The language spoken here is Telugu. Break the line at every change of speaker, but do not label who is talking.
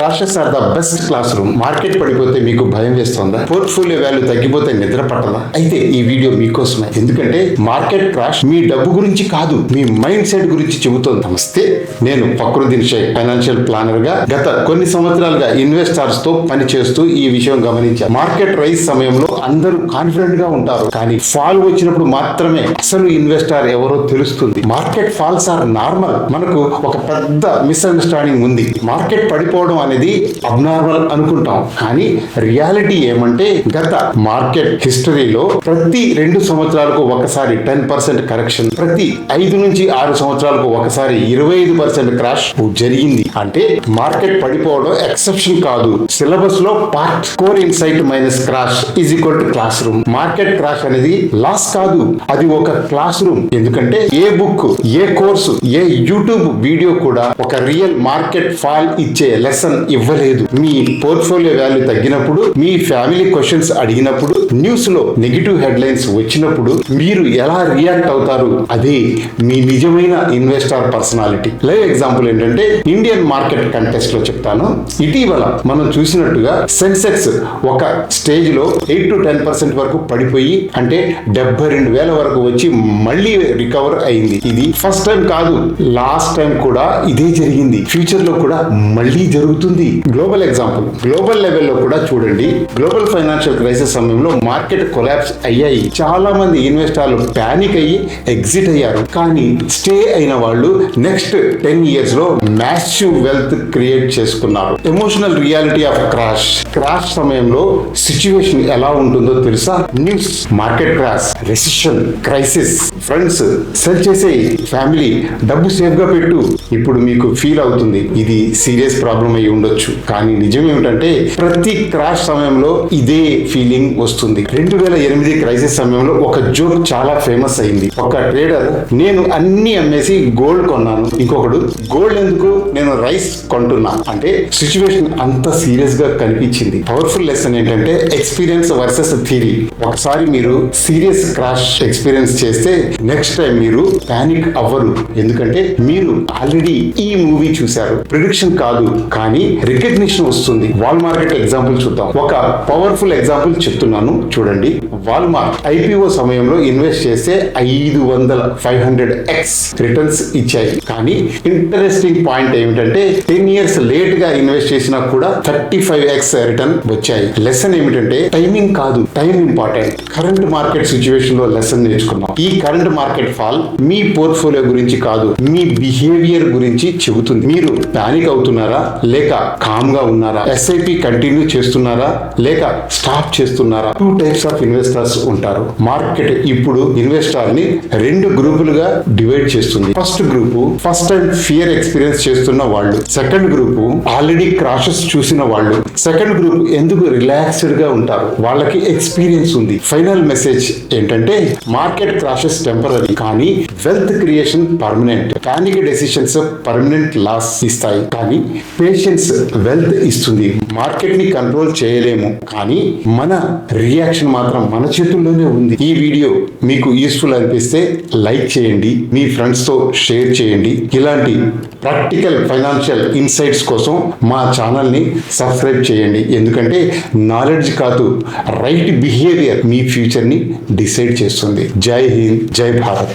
Crashes are the best classroom. Market పడిపోతే మీకు భయం వేస్తుందా? పోర్ట్ఫోలియో వాల్యూ తగ్గిపోతే నిద్ర పట్టదా? అయితే ఈ వీడియో మీకోసమే. ఎందుకంటే మార్కెట్ క్రాష్ మీ డబ్బు గురించి కాదు, మీ మైండ్ సెట్ గురించి చెబుతోంది. నమస్తే, నేను ఫక్రుద్దీన్ షేక్, ఫైనాన్షియల్ ప్లానర్ గా గత కొన్ని సంవత్సరాలుగా ఇన్వెస్టర్స్ తో పని చేస్తూ ఈ విషయం గమనించాను. మార్కెట్ రైజ్ సమయంలో అందరూ కాన్ఫిడెంట్ గా ఉంటారు, కానీ ఫాల్ వచ్చినప్పుడు మాత్రమే అసలు ఇన్వెస్టర్ ఎవరో తెలుస్తుంది. Market falls are normal. మనకు ఒక పెద్ద మిస్అండర్స్టాండింగ్ ఉంది. మార్కెట్ పడిపోవడం అనేది అబ్నార్మల్ అనుకుంటాం, కానీ రియాలిటీ ఏమంటే గత మార్కెట్ హిస్టరీలో ప్రతి 2 సంవత్సరాలకు ఒకసారి 10% కరెక్షన్, ప్రతి 5 నుంచి 6 సంవత్సరాలకు ఒకసారి 25% క్రాష్ జరిగింది. అంటే మార్కెట్ పడిపోవడం ఎక్సెప్షన్ కాదు. సిలబస్ లో part core insight minus crash is equal to class room. Market crash అనేది లాస్ కాదు, అది ఒక క్లాస్ రూమ్. ఎందుకంటే ఏ బుక్, ఏ కోర్సు, ఏ యూట్యూబ్ వీడియో కూడా ఒక రియల్ మార్కెట్ ఫాల్ ఇచ్చే లెసన్ ఇవ్వలేదు. మీ పోర్ట్ఫోలియో వాల్యూ తగ్గినప్పుడు, మీ ఫ్యామిలీ క్వశ్చన్స్ అడిగినప్పుడు, న్యూస్ లో నెగిటివ్ హెడ్లైన్స్ వచ్చినప్పుడు మీరు ఎలా రియాక్ట్ అవుతారు, అదే మీ నిజమైన ఇన్వెస్టర్ పర్సనాలిటీ. లైవ్ ఎగ్జాంపుల్ ఏంటంటే ఇండియన్ మార్కెట్ కంటెస్ట్ లో చెప్తాను. ఇటీవల మనం చూసినట్టుగా సెన్సెక్స్ ఒక స్టేజ్ లో 8 to 10% వరకు పడిపోయి, అంటే 72,000 వరకు వచ్చి మళ్ళీ రికవర్ అయింది. ఇది ఫస్ట్ టైం కాదు, లాస్ట్ టైం కూడా ఇదే జరిగింది, ఫ్యూచర్ లో కూడా మళ్ళీ జరుగుతుంది. గ్లోబల్ ఎగ్జాంపుల్, గ్లోబల్ లెవెల్లో కూడా చూడండి. గ్లోబల్ ఫైనాన్షియల్ క్రైసిస్ సమయంలో మార్కెట్ కొలాప్స్ అయ్యాయి. చాలా మంది ఇన్వెస్టర్లు ప్యానిక్ అయ్యి ఎగ్జిట్ అయ్యారు, కానీ స్టే అయిన వాళ్ళు నెక్స్ట్ 10 years లో మ్యాసివ్ వెల్త్ క్రియేట్ చేసుకున్నారు. Emotional reality of crash. Crash సమయంలో సిచ్యువేషన్ ఎలా ఉంటుందో తెలుసా? News, market crash, recession, crisis, friends cell చేసే, ఫ్యామిలీ డబ్బు సేఫ్ గా పెట్టు. ఇప్పుడు మీకు ఫీల్ అవుతుంది ఇది సీరియస్ ప్రాబ్లం అయి ఉండొచ్చు, కానీ నిజం ఏమిటంటే ప్రతి క్రాష్ సమయంలో ఇదే ఫీలింగ్ వస్తుంది. 2008 క్రైసిస్ సమయంలో ఒక జోక్ చాలా ఫేమస్ అయింది. ఒక ట్రేడర్, నేను అన్ని అమ్మేసి గోల్డ్ కొన్నాను, ఇంకొకడు గోల్డ్ ఎందుకు, నేను రైస్ కొంటున్నా. అంటే సిచ్యువేషన్ అంత సీరియస్ గా కనిపించింది. పవర్ఫుల్ లెసన్ ఏంటంటే ఎక్స్పీరియన్స్ వర్సెస్ థియరీ. ఒకసారి మీరు సీరియస్ క్రాష్ ఎక్స్పీరియన్స్ చేస్తే నెక్స్ట్ టైం మీరు పానిక్ అవ్వరు, ఎందుకంటే మీరు ఆల్రెడీ ఈ మూవీ చూశారు. ప్రిడిక్షన్ కాదు, కానీ రికగ్నిషన్ వస్తుంది. వాల్ మార్కెట్ ఎగ్జాంపుల్ చూద్దాం. ఒక పవర్ఫుల్ ఎగ్జాంపుల్ చెప్తున్నాను చూడండి. వాల్మార్ట్ ఐపీఓ సమయంలో ఇన్వెస్ట్ చేస్తే 500x రిటర్న్స్ ఇచ్చాయి. కానీ ఇంట్రెస్టింగ్ పాయింట్ ఏమిటంటే 10 years లేట్ గా ఇన్వెస్ట్ చేసినా కూడా 35x రిటర్న్ వచ్చాయి. లెసన్ ఏమిటంటే టైమింగ్ కాదు, time important. Current market situation లో లెసన్ నేర్చుకున్నాం. ఈ కరెంట్ మార్కెట్ ఫాల్ మీ పోర్ట్ఫోలియో గురించి కాదు, మీ బిహేవియర్ గురించి చెబుతుంది. మీరు పానిక్ అవుతున్నారా, లేక కామ్ గా ఉన్నారా? ఎస్ఐపి కంటిన్యూ చేస్తున్నారా, లేక స్టాప్ చేస్తున్నారా? 2 types ఆఫ్ ఇన్వెస్టర్స్ ఉంటారు. మార్కెట్ ఇప్పుడు ఇన్వెస్టర్ ని 2 గ్రూపులుగా డివైడ్ చేస్తుంది. First group first time fear experience చేస్తున్న వాళ్ళు, సెకండ్ గ్రూప్ ఆల్రెడీ క్రాషెస్ చూసిన వాళ్ళు. సెకండ్ గ్రూప్ ఎందుకు రిలాక్స్డ్ గా ఉంటారు, వాళ్ళకి ఎక్స్పీరియన్స్ ఉంది. ఫైనల్ మెసేజ్ ఏంటంటే మార్కెట్ క్రాషెస్ టెంపరరీ, కానీ wealth creation permanent. Panic decisions permanent loss ఇస్తాయి, కానీ పేషెన్స్ వెల్త్ ఇస్తుంది. మార్కెట్ ని కంట్రోల్ చేయలేము, కానీ మన రియాక్షన్ మాత్రం మన చేతుల్లోనే ఉంది. ఈ వీడియో మీకు యూస్ఫుల్ అనిపిస్తే లైక్ చేయండి, మీ ఫ్రెండ్స్ తో షేర్ చేయండి. ఇలాంటి ప్రాక్టికల్ ఫైనాన్షియల్ ఇన్సైట్స్ కోసం మా ఛానల్ ని సబ్స్క్రైబ్ చేయండి. ఎందుకంటే నాలెడ్జ్ కాదు, రైట్ బిహేవియర్ మీ ఫ్యూచర్ ని డిసైడ్ చేస్తుంది. జై హింద్, జై భారత్.